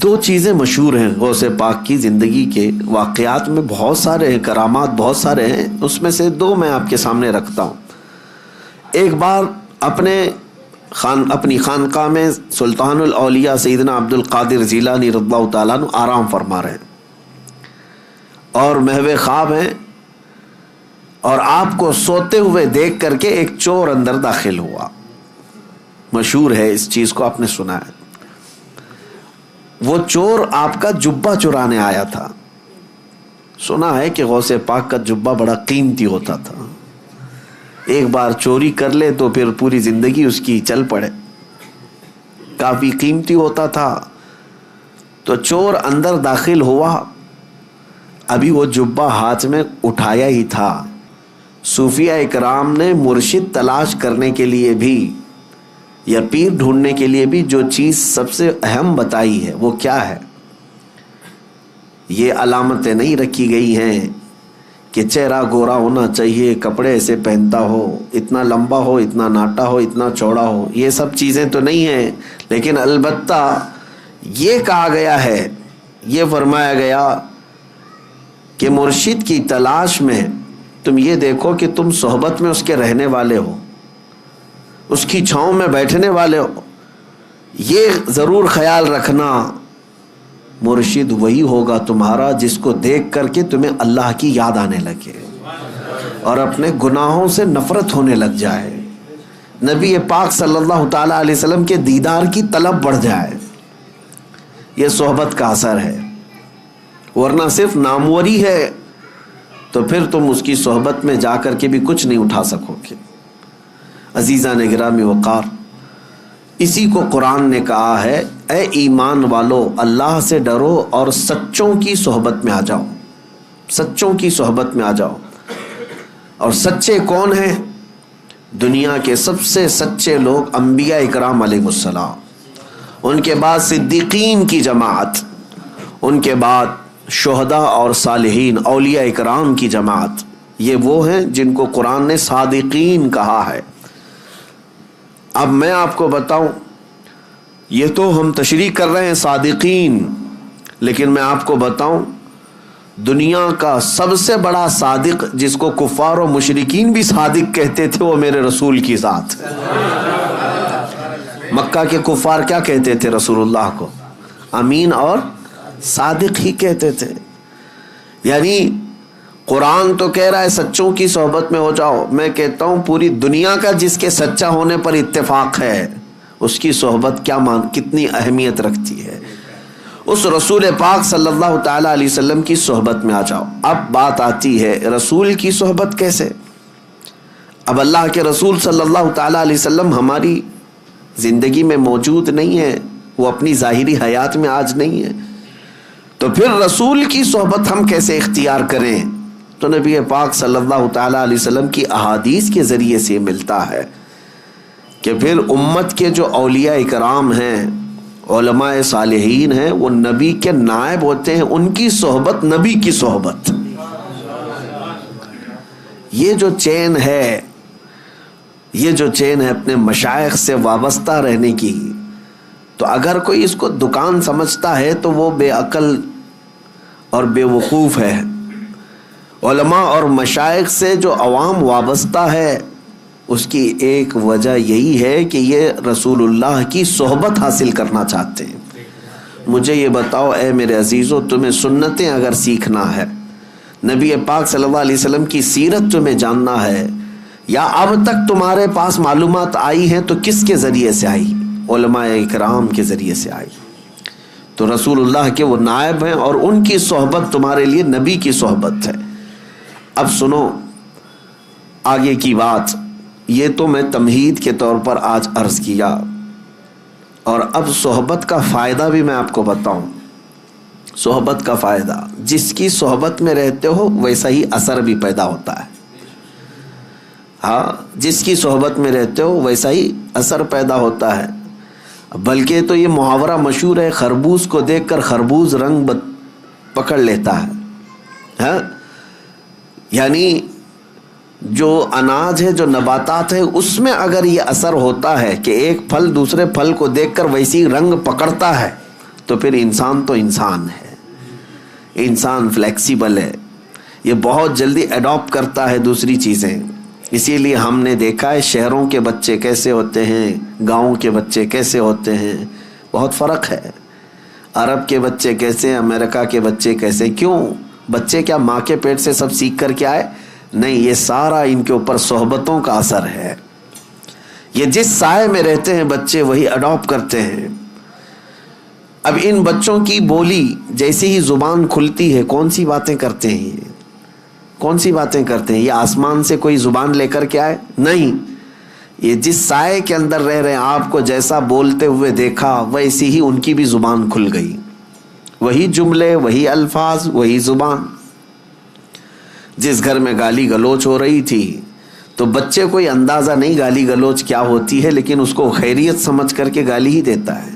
دو چیزیں مشہور ہیں غوث پاک کی زندگی کے واقعات میں، بہت سارے ہیں، کرامات بہت سارے ہیں، اس میں سے دو میں آپ کے سامنے رکھتا ہوں۔ ایک بار اپنی خانقاہ میں سلطان الاولیاء سیدنا عبد القادر جیلانی رضی اللہ تعالیٰ عنہ آرام فرما رہے ہیں اور محو خواب ہیں، اور آپ کو سوتے ہوئے دیکھ کر کے ایک چور اندر داخل ہوا۔ مشہور ہے، اس چیز کو آپ نے سنا ہے۔ وہ چور آپ کا جبہ چرانے آیا تھا۔ سنا ہے کہ غوث پاک کا جبہ بڑا قیمتی ہوتا تھا، ایک بار چوری کر لے تو پھر پوری زندگی اس کی چل پڑے، کافی قیمتی ہوتا تھا۔ تو چور اندر داخل ہوا، ابھی وہ جبہ ہاتھ میں اٹھایا ہی تھا۔ صوفیاء اکرام نے مرشد تلاش کرنے کے لیے بھی یا پیر ڈھونڈنے کے لیے بھی جو چیز سب سے اہم بتائی ہے وہ کیا ہے؟ یہ علامتیں نہیں رکھی گئی ہیں کہ چہرہ گورا ہونا چاہیے، کپڑے ایسے پہنتا ہو، اتنا لمبا ہو، اتنا ناٹا ہو، اتنا چوڑا ہو، یہ سب چیزیں تو نہیں ہیں، لیکن البتہ یہ کہا گیا ہے، یہ فرمایا گیا کہ مرشد کی تلاش میں تم یہ دیکھو کہ تم صحبت میں اس کے رہنے والے ہو، اس کی چھاؤں میں بیٹھنے والے ہو۔ یہ ضرور خیال رکھنا، مرشد وہی ہوگا تمہارا جس کو دیکھ کر کے تمہیں اللہ کی یاد آنے لگے اور اپنے گناہوں سے نفرت ہونے لگ جائے، نبی پاک صلی اللہ تعالیٰ علیہ وسلم کے دیدار کی طلب بڑھ جائے۔ یہ صحبت کا اثر ہے، ورنہ صرف ناموری ہے تو پھر تم اس کی صحبت میں جا کر کے بھی کچھ نہیں اٹھا سکو گے۔ عزیزان گرامی وقار، اسی کو قرآن نے کہا ہے، اے ایمان والو اللہ سے ڈرو اور سچوں کی صحبت میں آ جاؤ، سچوں کی صحبت میں آ جاؤ۔ اور سچے کون ہیں؟ دنیا کے سب سے سچے لوگ انبیاء اکرام علیہ السلام، ان کے بعد صدیقین کی جماعت، ان کے بعد شہداء اور صالحین اولیاء اکرام کی جماعت، یہ وہ ہیں جن کو قرآن نے صادقین کہا ہے۔ اب میں آپ کو بتاؤں، یہ تو ہم تشریح کر رہے ہیں صادقین، لیکن میں آپ کو بتاؤں دنیا کا سب سے بڑا صادق جس کو کفار و مشرکین بھی صادق کہتے تھے وہ میرے رسول کی ذات۔ مکہ کے کفار کیا کہتے تھے رسول اللہ کو؟ امین اور صادق ہی کہتے تھے۔ یعنی قرآن تو کہہ رہا ہے سچوں کی صحبت میں ہو جاؤ، میں کہتا ہوں پوری دنیا کا جس کے سچا ہونے پر اتفاق ہے اس کی صحبت کتنی اہمیت رکھتی ہے۔ اس رسول پاک صلی اللہ تعالیٰ علیہ وسلم کی صحبت میں آ جاؤ۔ اب بات آتی ہے رسول کی صحبت کیسے؟ اب اللہ کے رسول صلی اللہ تعالیٰ علیہ وسلم ہماری زندگی میں موجود نہیں ہے، وہ اپنی ظاہری حیات میں آج نہیں ہے، تو پھر رسول کی صحبت ہم کیسے اختیار کریں؟ تو نبی پاک صلی اللہ تعالیٰ علیہ وسلم کی احادیث کے ذریعے سے ملتا ہے کہ پھر امت کے جو اولیاء اکرام ہیں، علماء صالحین ہیں، وہ نبی کے نائب ہوتے ہیں، ان کی صحبت نبی کی صحبت۔ یہ جو چین ہے اپنے مشائخ سے وابستہ رہنے کی، تو اگر کوئی اس کو دکان سمجھتا ہے تو وہ بے عقل اور بے وقوف ہے۔ علماء اور مشائخ سے جو عوام وابستہ ہے اس کی ایک وجہ یہی ہے کہ یہ رسول اللہ کی صحبت حاصل کرنا چاہتے ہیں۔ مجھے یہ بتاؤ اے میرے عزیزو، تمہیں سنتیں اگر سیکھنا ہے، نبی پاک صلی اللہ علیہ وسلم کی سیرت تمہیں جاننا ہے، یا اب تک تمہارے پاس معلومات آئی ہیں تو کس کے ذریعے سے آئی؟ علماء اکرام کے ذریعے سے آئی۔ تو رسول اللہ کے وہ نائب ہیں اور ان کی صحبت تمہارے لیے نبی کی صحبت ہے۔ اب سنو آگے کی بات، یہ تو میں تمہید کے طور پر آج عرض کیا، اور اب صحبت کا فائدہ بھی میں آپ کو بتاؤں۔ صحبت کا فائدہ، جس کی صحبت میں رہتے ہو ویسا ہی اثر بھی پیدا ہوتا ہے۔ ہاں، جس کی صحبت میں رہتے ہو ویسا ہی اثر پیدا ہوتا ہے۔ بلکہ تو یہ محاورہ مشہور ہے، خربوز کو دیکھ کر خربوز رنگ پکڑ لیتا ہے۔ ہاں، یعنی جو اناج ہے، جو نباتات ہے، اس میں اگر یہ اثر ہوتا ہے کہ ایک پھل دوسرے پھل کو دیکھ کر ویسی رنگ پکڑتا ہے، تو پھر انسان تو انسان ہے، انسان فلیکسیبل ہے، یہ بہت جلدی اڈاپٹ کرتا ہے دوسری چیزیں. اسی لیے ہم نے دیکھا ہے شہروں کے بچے کیسے ہوتے ہیں، گاؤں کے بچے کیسے ہوتے ہیں، بہت فرق ہے. عرب کے بچے کیسے، امریکہ کے بچے کیسے. کیوں؟ بچے کیا ماں کے پیٹ سے سب سیکھ کر کے آئے؟ نہیں، یہ سارا ان کے اوپر صحبتوں کا اثر ہے. یہ جس سائے میں رہتے ہیں بچے وہی اڈاپٹ کرتے ہیں. اب ان بچوں کی بولی جیسے ہی زبان کھلتی ہے کون سی باتیں کرتے ہیں، یہ کون سی باتیں کرتے ہیں؟ یہ آسمان سے کوئی زبان لے کر کے آئے؟ نہیں، یہ جس سائے کے اندر رہ رہے ہیں، آپ کو جیسا بولتے ہوئے دیکھا ویسی ہی ان کی بھی زبان کھل گئی. وہی جملے، وہی الفاظ، وہی زبان. جس گھر میں گالی گلوچ ہو رہی تھی تو بچے کوئی اندازہ نہیں گالی گلوچ کیا ہوتی ہے، لیکن اس کو خیریت سمجھ کر کے گالی ہی دیتا ہے.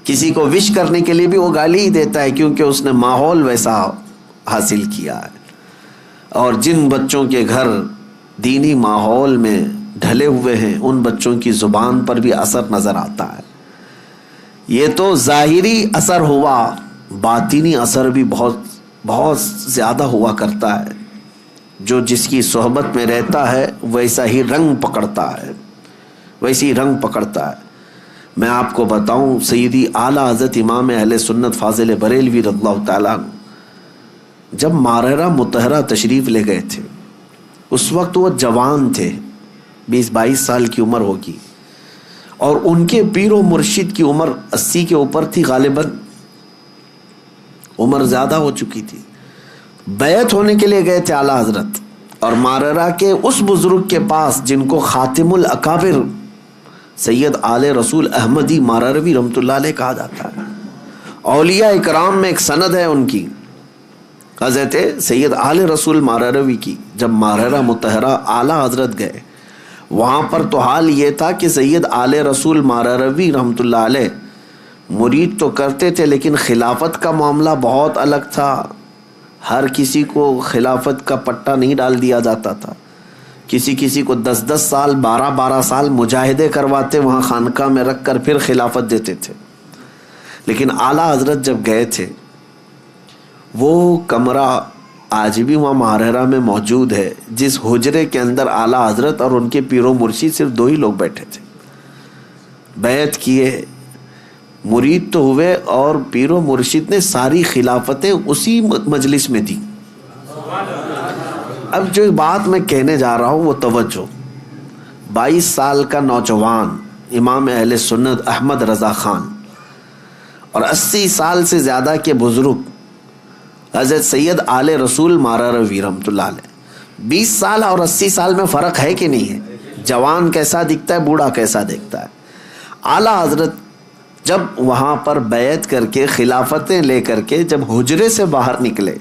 کسی کو وش کرنے کے لیے بھی وہ گالی ہی دیتا ہے، کیونکہ اس نے ماحول ویسا حاصل کیا ہے. اور جن بچوں کے گھر دینی ماحول میں ڈھلے ہوئے ہیں ان بچوں کی زبان پر بھی اثر نظر آتا ہے. یہ تو ظاہری اثر ہوا، باطنی اثر بھی بہت بہت زیادہ ہوا کرتا ہے. جو جس کی صحبت میں رہتا ہے ویسا ہی رنگ پکڑتا ہے، ویسی رنگ پکڑتا ہے. میں آپ کو بتاؤں، سیدی اعلیٰ حضرت امام اہل سنت فاضل بریلوی رضی اللہ تعالیٰ جب مارحرہ مطہرہ تشریف لے گئے تھے، اس وقت وہ جوان تھے، 20-22 سال کی عمر ہوگی، اور ان کے پیر و مرشد کی عمر 80 کے اوپر تھی، غالباً عمر زیادہ ہو چکی تھی. بیعت ہونے کے لیے گئے تھے اعلیٰ حضرت، اور مارحرہ کے اس بزرگ کے پاس جن کو خاتم الاکابر سید آل رسول احمدی مارحروی رحمۃ اللہ علیہ کہا جاتا ہے. اولیاء اکرام میں ایک سند ہے ان کی، حضرت سید آل رسول مارحروی کی. جب مارحرہ مطہرہ اعلیٰ حضرت گئے وہاں پر تو حال یہ تھا کہ سید آل رسول مارحروی رحمۃ اللہ علیہ مرید تو کرتے تھے، لیکن خلافت کا معاملہ بہت الگ تھا. ہر کسی کو خلافت کا پٹا نہیں ڈال دیا جاتا تھا. کسی کو 10 سال 12 سال مجاہدے کرواتے وہاں خانقاہ میں رکھ کر پھر خلافت دیتے تھے. لیکن اعلیٰ حضرت جب گئے تھے، وہ کمرہ آج بھی وہاں مارحرہ میں موجود ہے، جس حجرے کے اندر اعلیٰ حضرت اور ان کے پیر و مرشد صرف 2 ہی لوگ بیٹھے تھے. بیعت کیے، مرید تو ہوئے، اور پیر و مرشد نے ساری خلافتیں اسی مجلس میں دی. اب جو بات میں کہنے جا رہا ہوں وہ توجہ. 22 سال کا نوجوان امام اہل سنت احمد رضا خان اور 80 سال سے زیادہ کے بزرگ حضرت سید آل رسول مارحروی رحمۃ اللہ علیہ. 20 سال اور 80 سال میں فرق ہے کہ نہیں ہے؟ جوان کیسا دکھتا ہے، بوڑھا کیسا دکھتا ہے. اعلیٰ حضرت جب وہاں پر بیعت کر کے خلافتیں لے کر کے جب حجرے سے باہر نکلے،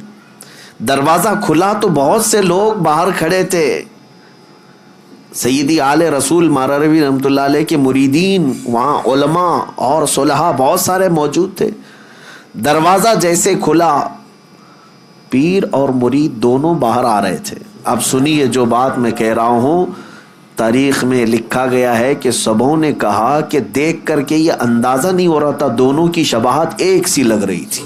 دروازہ کھلا تو بہت سے لوگ باہر کھڑے تھے. سیدی آل رسول مارحروی رحمۃ اللہ علیہ کے مریدین، وہاں علماء اور صلحاء بہت سارے موجود تھے. دروازہ جیسے کھلا، پیر اور مرید دونوں باہر آ رہے تھے. اب سنیے جو بات میں کہہ رہا ہوں، تاریخ میں لکھا گیا ہے کہ سبوں نے کہا کہ دیکھ کر کے یہ اندازہ نہیں ہو رہا تھا، دونوں کی شباہت ایک سی لگ رہی تھی.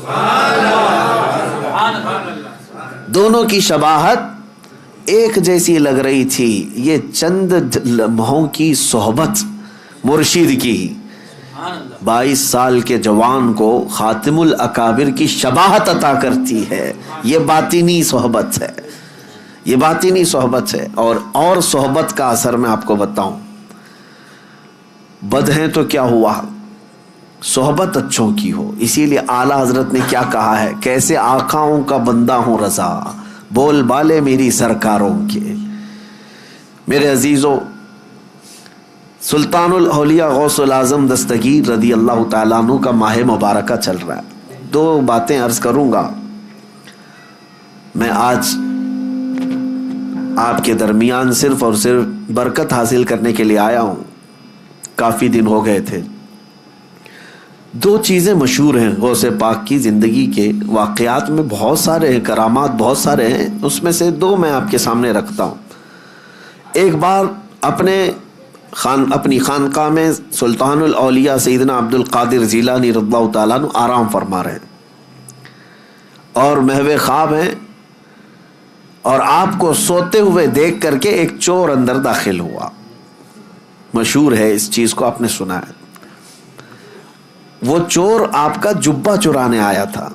دونوں کی شباہت ایک جیسی لگ رہی تھی. یہ چند لمحوں کی صحبت مرشد کی 22 سال کے جوان کو خاتم الاکابر کی شباہت عطا کرتی ہے. یہ باطنی صحبت ہے، یہ باطنی صحبت ہے. اور صحبت کا اثر میں آپ کو بتاؤں، بد ہیں تو کیا ہوا، صحبت اچھوں کی ہو. اسی لیے اعلیٰ حضرت نے کیا کہا ہے، کیسے آقاؤں کا بندہ ہوں رضا، بول بالے میری سرکاروں کے. میرے عزیزو، سلطان الاولیاء غوث الاعظم دستگیر رضی اللہ تعالیٰ عنہ کا ماہ مبارکہ چل رہا ہے. 2 باتیں عرض کروں گا. میں آج آپ کے درمیان صرف اور صرف برکت حاصل کرنے کے لیے آیا ہوں. کافی دن ہو گئے تھے. 2 چیزیں مشہور ہیں غوث پاک کی زندگی کے واقعات میں، بہت سارے ہیں، کرامات بہت سارے ہیں، اس میں سے 2 میں آپ کے سامنے رکھتا ہوں. ایک بار اپنے اپنی خانقاہ میں سلطان الاولیاء سیدنا عبد القادر جیلانی رضی اللہ تعالیٰ عنہ آرام فرما رہے ہیں اور محو خواب ہیں، اور آپ کو سوتے ہوئے دیکھ کر کے ایک چور اندر داخل ہوا. مشہور ہے، اس چیز کو آپ نے سنا ہے. وہ چور آپ کا جبہ چرانے آیا تھا.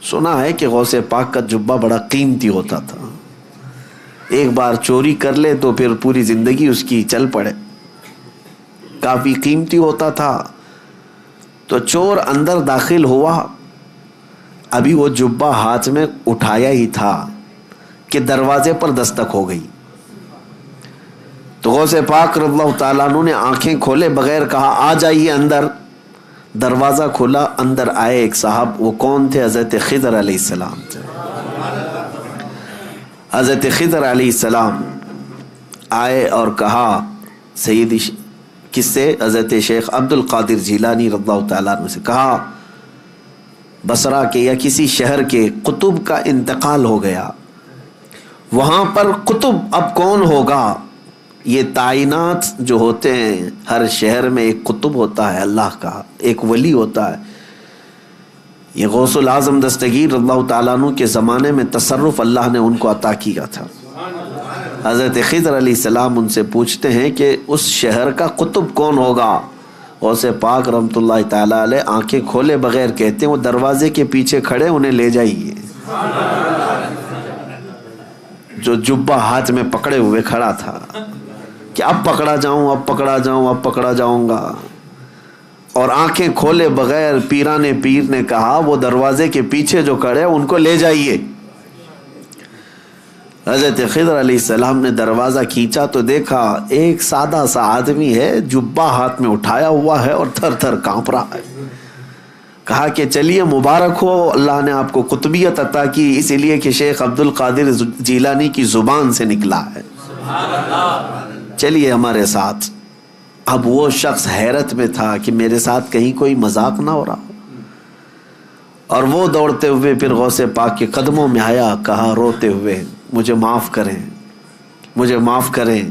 سنا ہے کہ غوث پاک کا جبہ بڑا قیمتی ہوتا تھا، ایک بار چوری کر لے تو پھر پوری زندگی اس کی چل پڑے، کافی قیمتی ہوتا تھا. تو چور اندر داخل ہوا، ابھی وہ جبہ ہاتھ میں اٹھایا ہی تھا کہ دروازے پر دستک ہو گئی. تو غوث پاک رضی اللہ تعالیٰ عنہ نے آنکھیں کھولے بغیر کہا آ جائیے اندر. دروازہ کھولا، اندر آئے ایک صاحب. وہ کون تھے؟ حضرت خضر علیہ السلام تھے. حضرت خضر علیہ السلام آئے اور کہا سیدی کس سے؟ حضرت شیخ عبد القادر جیلانی رضی اللہ تعالیٰ عنہ سے. کہا بصرہ کے یا کسی شہر کے قطب کا انتقال ہو گیا، وہاں پر قطب اب کون ہوگا؟ یہ تعینات جو ہوتے ہیں، ہر شہر میں ایک قطب ہوتا ہے اللہ کا، ایک ولی ہوتا ہے. یہ غوث العظم دستگیر رضی اللہ تعالیٰ عنہ کے زمانے میں تصرف اللہ نے ان کو عطا کیا تھا. حضرت خضر علیہ السلام ان سے پوچھتے ہیں کہ اس شہر کا قطب کون ہوگا؟ غوث پاک رحمۃ اللہ تعالیٰ علیہ آنکھیں کھولے بغیر کہتے ہیں وہ دروازے کے پیچھے کھڑے، انہیں لے جائیے. جو جبہ ہاتھ میں پکڑے ہوئے کھڑا تھا کہ اب پکڑا جاؤں، اب پکڑا جاؤں، اب پکڑا جاؤں گا. اور آنکھیں کھولے بغیر پیران پیر نے کہا وہ دروازے کے پیچھے جو کھڑے ان کو لے جائیے. حضرت خضر علیہ السلام نے دروازہ کھینچا تو دیکھا ایک سادہ سا آدمی ہے، جبہ ہاتھ میں اٹھایا ہوا ہے اور تھر تھر کانپ رہا ہے. کہا کہ چلیے مبارک ہو، اللہ نے آپ کو قطبیت عطا کی، اس لیے کہ شیخ عبد القادر جیلانی کی زبان سے نکلا ہے، چلیے ہمارے ساتھ. اب وہ شخص حیرت میں تھا کہ میرے ساتھ کہیں کوئی مذاق نہ ہو رہا، اور وہ دوڑتے ہوئے پھر غوث پاک کے قدموں میں آیا. کہا روتے ہوئے مجھے معاف کریں، مجھے معاف کریں،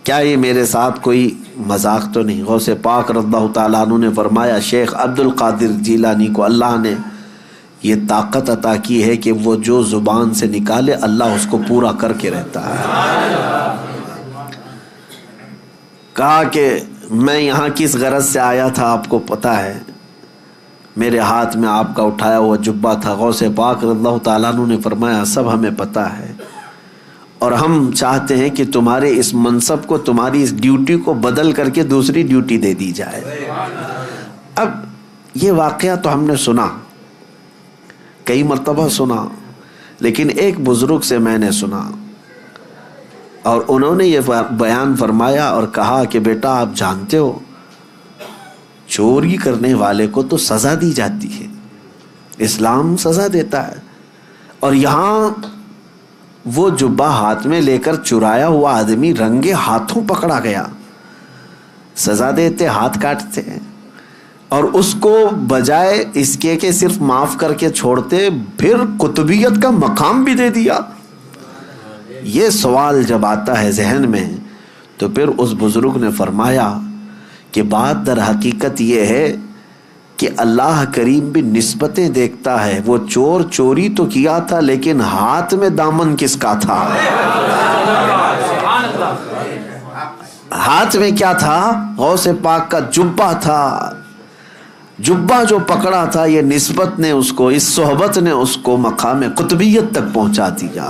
کیا یہ میرے ساتھ کوئی مذاق تو نہیں؟ غوث پاک رضی اللہ تعالیٰ عنہ نے فرمایا شیخ عبد القادر جیلانی کو اللہ نے یہ طاقت عطا کی ہے کہ وہ جو زبان سے نکالے اللہ اس کو پورا کر کے رہتا ہے. کہا کہ میں یہاں کس غرض سے آیا تھا آپ کو پتا ہے؟ میرے ہاتھ میں آپ کا اٹھایا ہوا جبہ تھا. غوث پاک رضی اللہ تعالیٰ عنہ نے فرمایا سب ہمیں پتا ہے، اور ہم چاہتے ہیں کہ تمہارے اس منصب کو، تمہاری اس ڈیوٹی کو بدل کر کے دوسری ڈیوٹی دے دی جائے. اب یہ واقعہ تو ہم نے سنا، کئی مرتبہ سنا، لیکن ایک بزرگ سے میں نے سنا اور انہوں نے یہ بیان فرمایا اور کہا کہ بیٹا آپ جانتے ہو چوری کرنے والے کو تو سزا دی جاتی ہے، اسلام سزا دیتا ہے، اور یہاں وہ جبہ ہاتھ میں لے کر چرایا ہوا آدمی رنگے ہاتھوں پکڑا گیا. سزا دیتے ہاتھ کاٹتے ہیں، اور اس کو بجائے اس کے کہ صرف معاف کر کے چھوڑتے پھر قطبیت کا مقام بھی دے دیا. یہ سوال جب آتا ہے ذہن میں تو پھر اس بزرگ نے فرمایا کہ بات در حقیقت یہ ہے کہ اللہ کریم بھی نسبتیں دیکھتا ہے. وہ چور چوری تو کیا تھا لیکن ہاتھ میں دامن کس کا تھا؟ ہاتھ میں کیا تھا؟ غوث پاک کا جبہ تھا. جبہ جو پکڑا تھا یہ نسبت نے اس کو، اس صحبت نے اس کو مقام قطبیت تک پہنچا دیا.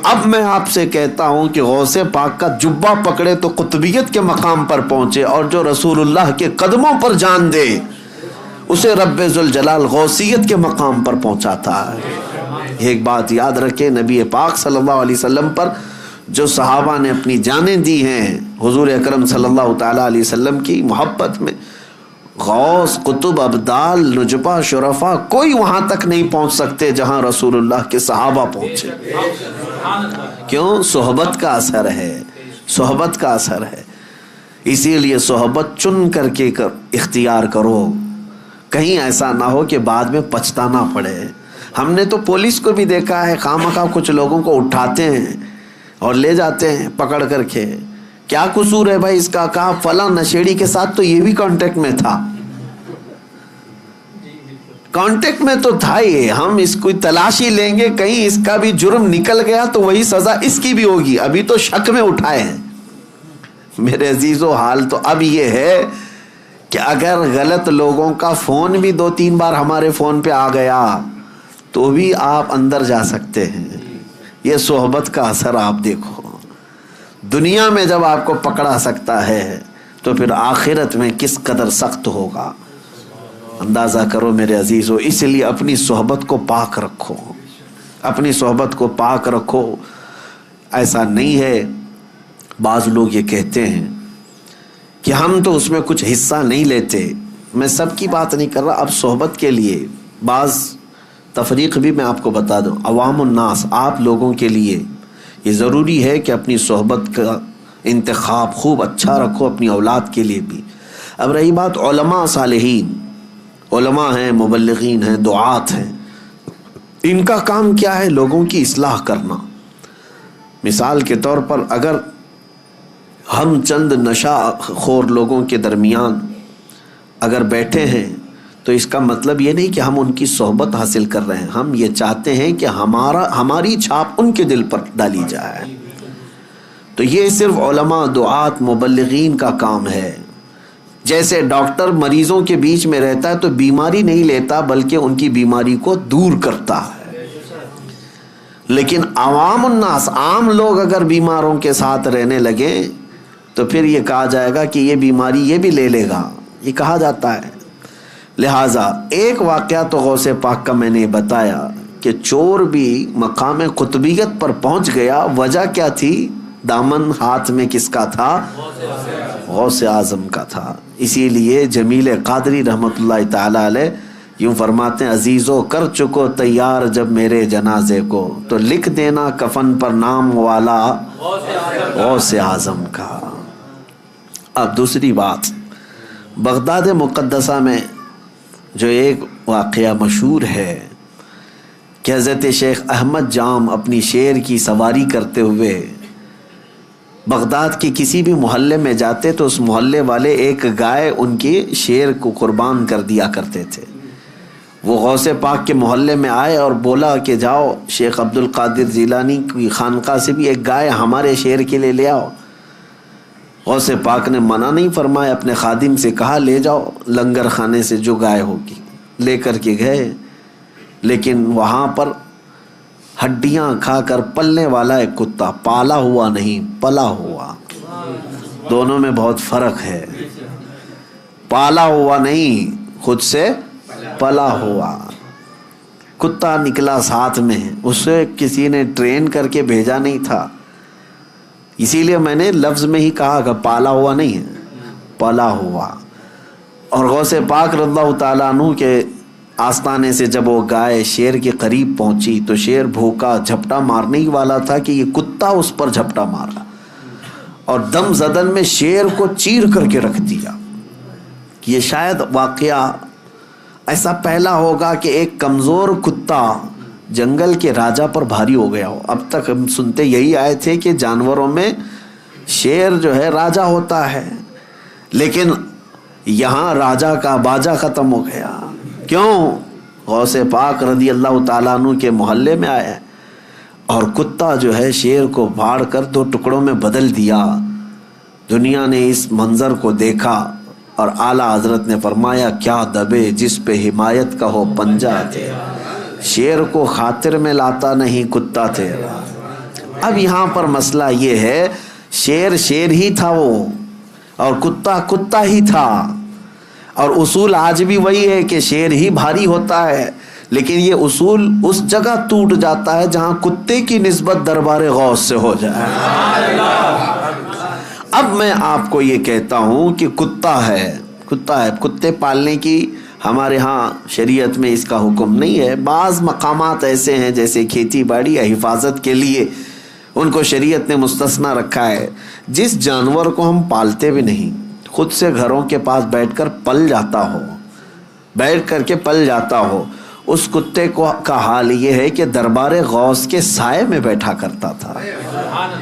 اب میں آپ سے کہتا ہوں کہ غوث پاک کا جبہ پکڑے تو قطبیت کے مقام پر پہنچے، اور جو رسول اللہ کے قدموں پر جان دے اسے رب ذوالجلال غوثیت کے مقام پر پہنچاتا ہے. ایک بات یاد رکھیں، نبی پاک صلی اللہ علیہ وسلم پر جو صحابہ نے اپنی جانیں دی ہیں حضور اکرم صلی اللہ تعالیٰ علیہ وسلم کی محبت میں، غوث، قطب، ابدال، نجبہ، شرفا کوئی وہاں تک نہیں پہنچ سکتے جہاں رسول اللہ کے صحابہ پہنچے. کیوں؟ صحبت کا اثر ہے، صحبت کا اثر ہے. اسی لیے صحبت چن کر کے اختیار کرو، کہیں ایسا نہ ہو کہ بعد میں پچھتانا پڑے. ہم نے تو پولیس کو بھی دیکھا ہے، خواہ مخواہ کچھ لوگوں کو اٹھاتے ہیں اور لے جاتے ہیں پکڑ کر کے کیا قصور ہے بھائی اس کا؟ کہا فلاں نشیڑی کے ساتھ تو یہ بھی کانٹیکٹ میں تھا. کانٹیکٹ میں تو تھا ہی. ہم اس کو تلاشی لیں گے, کہیں اس کا بھی جرم نکل گیا تو وہی سزا اس کی بھی ہوگی. ابھی تو شک میں اٹھائے ہیں. میرے عزیزو, حال تو اب یہ ہے کہ اگر غلط لوگوں کا فون بھی 2-3 بار ہمارے فون پہ آ گیا تو بھی آپ اندر جا سکتے ہیں. یہ صحبت کا اثر آپ دیکھو. دنیا میں جب آپ کو پکڑا سکتا ہے تو پھر آخرت میں کس قدر سخت ہوگا اندازہ کرو میرے عزیزو. اس لیے اپنی صحبت کو پاک رکھو, اپنی صحبت کو پاک رکھو. ایسا نہیں ہے, بعض لوگ یہ کہتے ہیں کہ ہم تو اس میں کچھ حصہ نہیں لیتے. میں سب کی بات نہیں کر رہا, اب صحبت کے لیے بعض تفریق بھی میں آپ کو بتا دوں. عوام الناس, آپ لوگوں کے لیے یہ ضروری ہے کہ اپنی صحبت کا انتخاب خوب اچھا رکھو, اپنی اولاد کے لیے بھی. اب رہی بات علماء صالحین, علماء ہیں, مبلغین ہیں, دعات ہیں, ان کا کام کیا ہے؟ لوگوں کی اصلاح کرنا. مثال کے طور پر اگر ہم چند نشہ خور لوگوں کے درمیان اگر بیٹھے ہیں تو اس کا مطلب یہ نہیں کہ ہم ان کی صحبت حاصل کر رہے ہیں. ہم یہ چاہتے ہیں کہ ہماری چھاپ ان کے دل پر ڈالی جائے. تو یہ صرف علماء, دعات, مبلغین کا کام ہے. جیسے ڈاکٹر مریضوں کے بیچ میں رہتا ہے تو بیماری نہیں لیتا بلکہ ان کی بیماری کو دور کرتا ہے. لیکن عوام الناس, عام لوگ اگر بیماروں کے ساتھ رہنے لگے تو پھر یہ کہا جائے گا کہ یہ بیماری یہ بھی لے لے گا, یہ کہا جاتا ہے. لہٰذا ایک واقعہ تو غوث پاک کا میں نے بتایا کہ چور بھی مقام قطبیت پر پہنچ گیا. وجہ کیا تھی؟ دامن ہاتھ میں کس کا تھا؟ غوث اعظم کا تھا. اسی لیے جمیل قادری رحمت اللہ تعالی علیہ یوں فرماتے ہیں, عزیزو کر چکو تیار جب میرے جنازے کو, تو لکھ دینا کفن پر نام والا غوث اعظم کا. اب دوسری بات, بغداد مقدسہ میں جو ایک واقعہ مشہور ہے کہ حضرت شیخ احمد جام اپنی شیر کی سواری کرتے ہوئے بغداد کے کسی بھی محلے میں جاتے تو اس محلے والے ایک گائے ان کے شیر کو قربان کر دیا کرتے تھے. وہ غوث پاک کے محلے میں آئے اور بولا کہ جاؤ شیخ عبد القادر جیلانی کی خانقاہ سے بھی ایک گائے ہمارے شیر کے لیے لے آؤ. غوث پاک نے منع نہیں فرمایا, اپنے خادم سے کہا لے جاؤ لنگر خانے سے جو گائے ہوگی. لے کر کے گئے, لیکن وہاں پر ہڈیاں کھا کر پلنے والا ایک کتا, پالا ہوا نہیں پلا ہوا, دونوں میں بہت فرق ہے. پالا ہوا نہیں, خود سے پلا ہوا کتا نکلا ساتھ میں, اسے کسی نے ٹرین کر کے بھیجا نہیں تھا. اسی لیے میں نے لفظ میں ہی کہا کہ پالا ہوا نہیں ہے, پلا ہوا. اور غوث پاک رضی اللہ تعالیٰ عنہ کے آستانے سے جب وہ گائے شیر کے قریب پہنچی تو شیر بھوکا جھپٹا مارنے ہی والا تھا کہ یہ کتا اس پر جھپٹا مارا اور دم زدن میں شیر کو چیر کر کے رکھ دیا. یہ شاید واقعہ ایسا پہلا ہوگا کہ ایک کمزور کتا جنگل کے راجا پر بھاری ہو گیا ہو. اب تک ہم سنتے یہی آئے تھے کہ جانوروں میں شیر جو ہے راجا ہوتا ہے, لیکن یہاں راجا کا باجا ختم ہو گیا. کیوں؟ غوث پاک رضی اللہ تعالیٰ عنہ کے محلے میں آیا اور کتا جو ہے شیر کو پھاڑ کر 2 ٹکڑوں میں بدل دیا. دنیا نے اس منظر کو دیکھا اور اعلیٰ حضرت نے فرمایا کیا دبے جس پہ حمایت کا ہو پنجہ تیرا, شیر کو خاطر میں لاتا نہیں کتا تیرا. اب یہاں پر مسئلہ یہ ہے, شیر شیر ہی تھا وہ اور کتا کتا ہی تھا, اور اصول آج بھی وہی ہے کہ شیر ہی بھاری ہوتا ہے, لیکن یہ اصول اس جگہ ٹوٹ جاتا ہے جہاں کتے کی نسبت دربار غوث سے ہو جائے. اب میں آپ کو یہ کہتا ہوں کہ کتا ہے, کتے پالنے کی ہمارے ہاں شریعت میں اس کا حکم نہیں ہے. بعض مقامات ایسے ہیں جیسے کھیتی باڑی یا حفاظت کے لیے ان کو شریعت نے مستثنا رکھا ہے. جس جانور کو ہم پالتے بھی نہیں, خود سے گھروں کے پاس بیٹھ کر پل جاتا ہو, بیٹھ کر کے پل جاتا ہو, اس کتے کا حال یہ ہے کہ دربار غوث کے سائے میں بیٹھا کرتا تھا،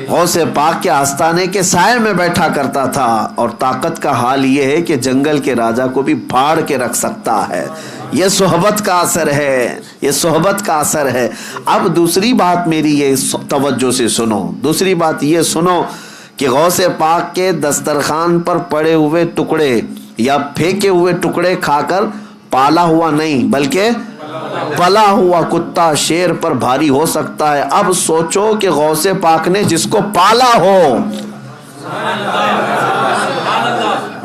غوث پاک کے آستانے کے سائے میں بیٹھا کرتا تھا، اور طاقت کا حال یہ ہے کہ جنگل کے راجا کو بھی پھاڑ کے رکھ سکتا ہے۔ یہ صحبت کا اثر ہے، یہ صحبت کا اثر ہے۔ اب دوسری بات میری یہ توجہ سے سنو، دوسری بات یہ سنو کہ غوث پاک کے دسترخوان پر پڑے ہوئے ٹکڑے یا پھینکے ہوئے ٹکڑے کھا کر پالا ہوا نہیں بلکہ پلا ہوا کتا شیر پر بھاری ہو سکتا ہے۔ اب سوچو کہ غوث پاک نے جس کو پالا ہو،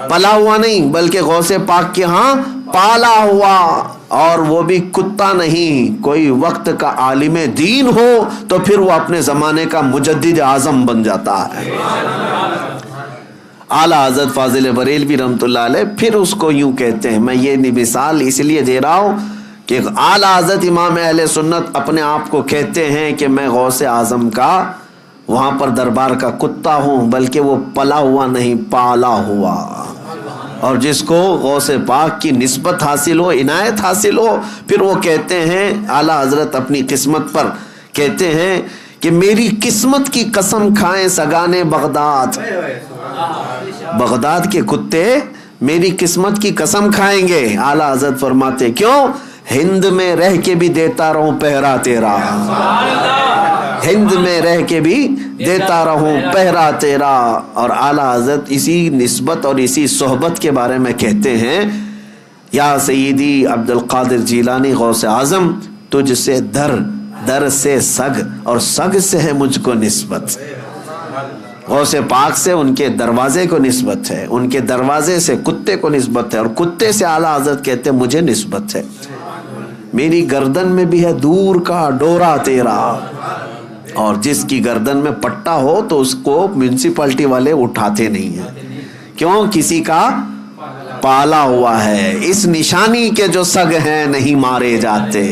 پلا ہوا نہیں بلکہ غوث پاک کے ہاں پالا ہوا، اور وہ بھی کتا نہیں، کوئی وقت کا عالم دین ہو تو پھر وہ اپنے زمانے کا مجدد اعظم بن جاتا ہے۔ اعلیٰ حضرت فاضل بریلوی رحمۃ اللہ علیہ پھر اس کو یوں کہتے ہیں، میں یہ مثال اس لیے دے رہا ہوں کہ اعلیٰ حضرت امام اہل سنت اپنے آپ کو کہتے ہیں کہ میں غوث اعظم کا وہاں پر دربار کا کتا ہوں، بلکہ وہ پلا ہوا نہیں، پالا ہوا۔ اور جس کو غوث پاک کی نسبت حاصل ہو، عنایت حاصل ہو، پھر وہ کہتے ہیں، اعلیٰ حضرت اپنی قسمت پر کہتے ہیں کہ میری قسمت کی قسم کھائیں سگانے بغداد، بغداد کے کتے میری قسمت کی قسم کھائیں گے۔ اعلیٰ حضرت فرماتے کیوں؟ ہند میں رہ کے بھی دیتا رہوں پہرا تیرا، ہند میں رہ کے بھی دیتا رہوں پہرا تیرا۔ اور اعلیٰ حضرت اسی نسبت اور اسی صحبت کے بارے میں کہتے ہیں، یا سیدی عبد القادر جیلانی غوث اعظم، تجھ سے در سے سگ، اور سگ سے ہے مجھ کو نسبت۔ غوث پاک سے ان کے دروازے کو نسبت ہے، ان کے دروازے سے کتے کو نسبت ہے، اور کتے سے اعلیٰ حضرت کہتے ہیں مجھے نسبت ہے۔ میری گردن میں بھی ہے دور کا ڈورا تیرا، اور جس کی گردن میں پٹا ہو تو اس کو میونسپلٹی والے اٹھاتے نہیں ہیں، کیوں؟ کسی کا پالا ہوا ہے۔ اس نشانی کے جو سگ ہیں نہیں مارے جاتے،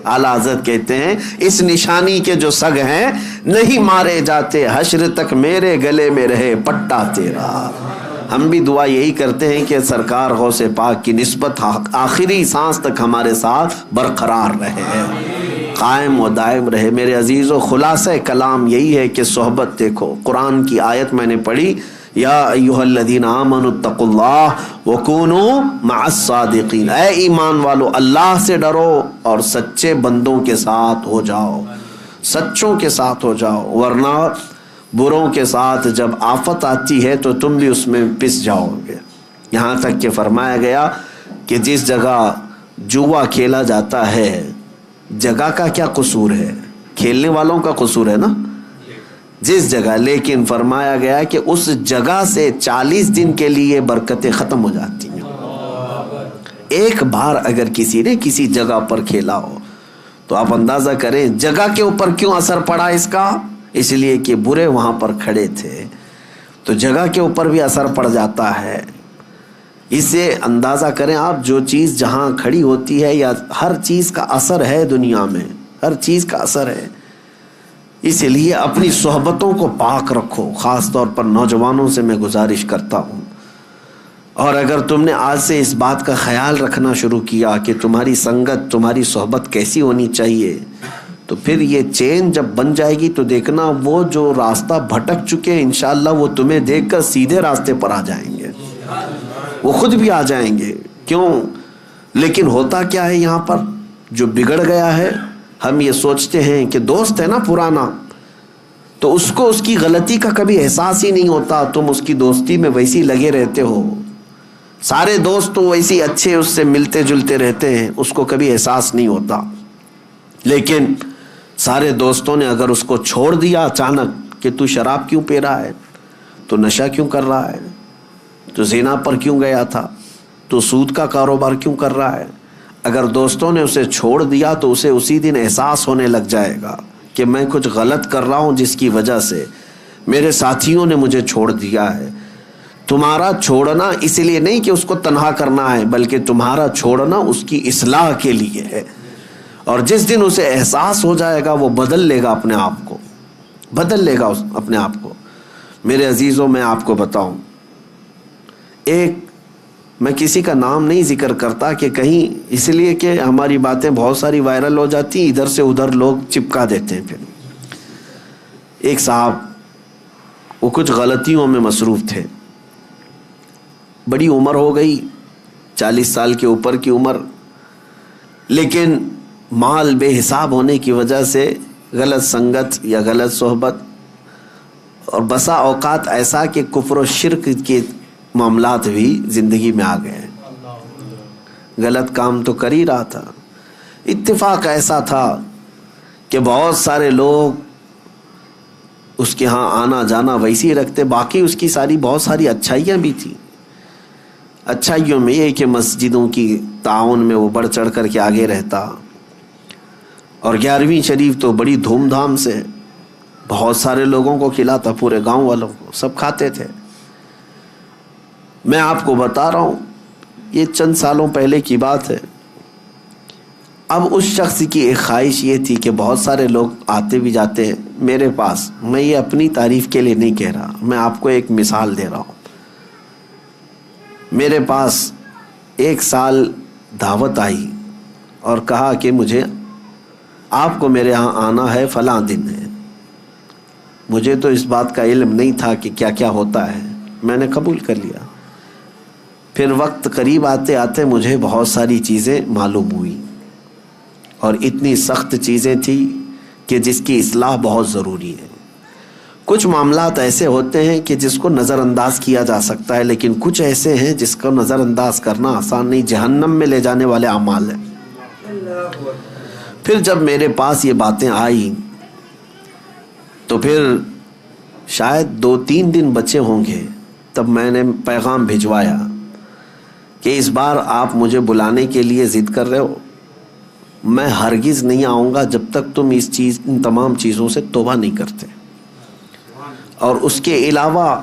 اعلیٰ حضرت کہتے ہیں اس نشانی کے جو سگ ہیں نہیں مارے جاتے، حشر تک میرے گلے میں رہے پٹا تیرا۔ ہم بھی دعا یہی کرتے ہیں کہ سرکار غوث پاک کی نسبت آخری سانس تک ہمارے ساتھ برقرار رہے، قائم و دائم رہے۔ میرے عزیزو، خلاصہ کلام یہی ہے کہ صحبت دیکھو۔ قرآن کی آیت میں نے پڑھی، یا ایھا الذین آمنوا اتقوا اللہ وکونوا مع الصادقین، اے ایمان والو اللہ سے ڈرو اور سچے بندوں کے ساتھ ہو جاؤ، سچوں کے ساتھ ہو جاؤ، ورنہ بروں کے ساتھ جب آفت آتی ہے تو تم بھی اس میں پس جاؤ گے۔ یہاں تک کہ فرمایا گیا کہ جس جگہ جوا کھیلا جاتا ہے، جگہ کا کیا قصور ہے؟ کھیلنے والوں کا قصور ہے نا، جس جگہ، لیکن فرمایا گیا کہ اس جگہ سے 40 دن کے لیے برکتیں ختم ہو جاتی ہیں۔ ایک بار اگر کسی نے کسی جگہ پر کھیلا ہو تو آپ اندازہ کریں جگہ کے اوپر کیوں اثر پڑا اس کا، اس لیے کہ برے وہاں پر کھڑے تھے، تو جگہ کے اوپر بھی اثر پڑ جاتا ہے۔ اسے اندازہ کریں آپ، جو چیز جہاں کھڑی ہوتی ہے، یا ہر چیز کا اثر ہے دنیا میں، ہر چیز کا اثر ہے۔ اس لیے اپنی صحبتوں کو پاک رکھو، خاص طور پر نوجوانوں سے میں گزارش کرتا ہوں۔ اور اگر تم نے آج سے اس بات کا خیال رکھنا شروع کیا کہ تمہاری سنگت، تمہاری صحبت کیسی ہونی چاہیے، تو پھر یہ چین جب بن جائے گی تو دیکھنا وہ جو راستہ بھٹک چکے ہیں انشاءاللہ وہ تمہیں دیکھ کر سیدھے راستے پر آ جائیں گے، وہ خود بھی آ جائیں گے۔ کیوں؟ لیکن ہوتا کیا ہے یہاں پر، جو بگڑ گیا ہے، ہم یہ سوچتے ہیں کہ دوست ہے نا پرانا، تو اس کو اس کی غلطی کا کبھی احساس ہی نہیں ہوتا، تم اس کی دوستی میں ویسی لگے رہتے ہو، سارے دوست تو ویسی اچھے اس سے ملتے جلتے رہتے ہیں، اس کو کبھی احساس نہیں ہوتا۔ لیکن سارے دوستوں نے اگر اس کو چھوڑ دیا اچانک کہ تو شراب کیوں پی رہا ہے، تو نشہ کیوں کر رہا ہے، تو زنا پر کیوں گیا تھا، تو سود کا کاروبار کیوں کر رہا ہے، اگر دوستوں نے اسے چھوڑ دیا تو اسے اسی دن احساس ہونے لگ جائے گا کہ میں کچھ غلط کر رہا ہوں جس کی وجہ سے میرے ساتھیوں نے مجھے چھوڑ دیا ہے۔ تمہارا چھوڑنا اس لیے نہیں کہ اس کو تنہا کرنا ہے، بلکہ تمہارا چھوڑنا اس کی اصلاح کے لیے ہے، اور جس دن اسے احساس ہو جائے گا وہ بدل لے گا اپنے آپ کو، بدل لے گا اپنے آپ کو۔ میرے عزیزوں، میں آپ کو بتاؤں، ایک میں کسی کا نام نہیں ذکر کرتا کہ کہیں، اس لیے کہ ہماری باتیں بہت ساری وائرل ہو جاتی ہیں، ادھر سے ادھر لوگ چپکا دیتے ہیں۔ پھر ایک صاحب وہ کچھ غلطیوں میں مصروف تھے، بڑی عمر ہو گئی، 40 سال کے اوپر کی عمر، لیکن مال بے حساب ہونے کی وجہ سے غلط سنگت یا غلط صحبت، اور بسا اوقات ایسا کہ کفر و شرک کے معاملات بھی زندگی میں آ گئے۔ غلط کام تو کر ہی رہا تھا، اتفاق ایسا تھا کہ بہت سارے لوگ اس کے ہاں آنا جانا ویسے ہی رکھتے، باقی اس کی بہت ساری اچھائیاں بھی تھیں۔ اچھائیوں میں یہ کہ مسجدوں کی تعاون میں وہ بڑھ چڑھ کر کے آگے رہتا، اور 11ویں شریف تو بڑی دھوم دھام سے بہت سارے لوگوں کو کھلاتا، پورے گاؤں والوں کو، سب کھاتے تھے۔ میں آپ کو بتا رہا ہوں، یہ چند سالوں پہلے کی بات ہے۔ اب اس شخص کی ایک خواہش یہ تھی کہ بہت سارے لوگ آتے بھی جاتے ہیں میرے پاس، میں یہ اپنی تعریف کے لیے نہیں کہہ رہا، میں آپ کو ایک مثال دے رہا ہوں۔ میرے پاس ایک سال دعوت آئی اور کہا کہ مجھے آپ کو میرے ہاں آنا ہے، فلاں دن ہے۔ مجھے تو اس بات کا علم نہیں تھا کہ کیا کیا ہوتا ہے، میں نے قبول کر لیا۔ پھر وقت قریب آتے آتے مجھے بہت ساری چیزیں معلوم ہوئی، اور اتنی سخت چیزیں تھیں کہ جس کی اصلاح بہت ضروری ہے۔ کچھ معاملات ایسے ہوتے ہیں کہ جس کو نظر انداز کیا جا سکتا ہے، لیکن کچھ ایسے ہیں جس کو نظر انداز کرنا آسان نہیں، جہنم میں لے جانے والے اعمال ہیں۔ پھر جب میرے پاس یہ باتیں آئی تو پھر شاید 2-3 دن بچے ہوں گے، تب میں نے پیغام بھجوایا کہ اس بار آپ مجھے بلانے کے لیے ضد کر رہے ہو، میں ہرگز نہیں آؤں گا جب تک تم ان تمام چیزوں سے توبہ نہیں کرتے۔ اور اس کے علاوہ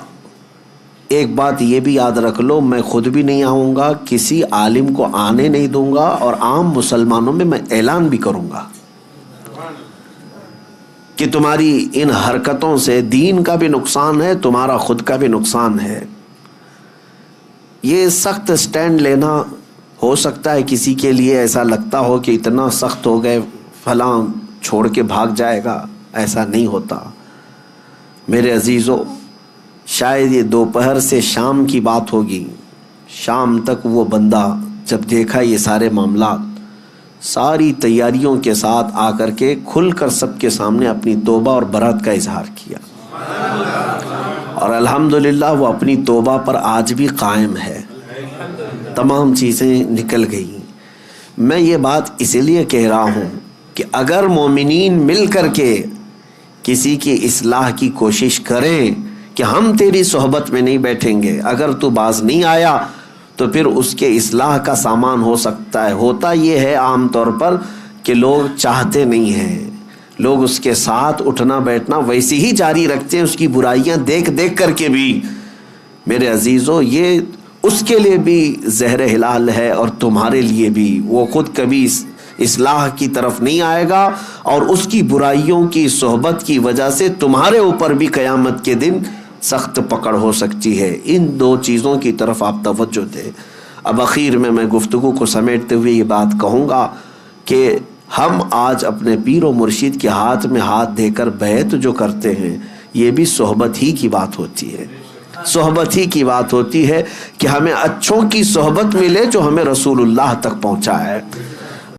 ایک بات یہ بھی یاد رکھ لو، میں خود بھی نہیں آؤں گا، کسی عالم کو آنے نہیں دوں گا، اور عام مسلمانوں میں اعلان بھی کروں گا کہ تمہاری ان حرکتوں سے دین کا بھی نقصان ہے، تمہارا خود کا بھی نقصان ہے۔ یہ سخت سٹینڈ لینا ہو سکتا ہے کسی کے لیے ایسا لگتا ہو کہ اتنا سخت ہو گئے، فلاں چھوڑ کے بھاگ جائے گا، ایسا نہیں ہوتا۔ میرے عزیزو، شاید یہ دوپہر سے شام کی بات ہوگی، شام تک وہ بندہ جب دیکھا یہ سارے معاملات، ساری تیاریوں کے ساتھ آ کر کے کھل کر سب کے سامنے اپنی توبہ اور برات کا اظہار کیا، اور الحمدللہ وہ اپنی توبہ پر آج بھی قائم ہے، تمام چیزیں نکل گئی۔ میں یہ بات اسی لیے کہہ رہا ہوں کہ اگر مومنین مل کر کے کسی کی اصلاح کی کوشش کریں کہ ہم تیری صحبت میں نہیں بیٹھیں گے، اگر تو باز نہیں آیا تو پھر اس کے اصلاح کا سامان ہو سکتا ہے۔ ہوتا یہ ہے عام طور پر کہ لوگ چاہتے نہیں ہیں، لوگ اس کے ساتھ اٹھنا بیٹھنا ویسے ہی جاری رکھتے ہیں، اس کی برائیاں دیکھ دیکھ کر کے بھی۔ میرے عزیزو، یہ اس کے لیے بھی زہر ہلال ہے اور تمہارے لیے بھی۔ وہ خود کبھی اصلاح کی طرف نہیں آئے گا، اور اس کی برائیوں کی صحبت کی وجہ سے تمہارے اوپر بھی قیامت کے دن سخت پکڑ ہو سکتی ہے۔ ان 2 چیزوں کی طرف آپ توجہ دیں۔ اب اخیر میں گفتگو کو سمیٹتے ہوئے یہ بات کہوں گا کہ ہم آج اپنے پیر و مرشد کے ہاتھ میں ہاتھ دے کر بیعت جو کرتے ہیں، یہ بھی صحبت ہی کی بات ہوتی ہے، صحبت ہی کی بات ہوتی ہے کہ ہمیں اچھوں کی صحبت ملے جو ہمیں رسول اللہ تک پہنچا ہے۔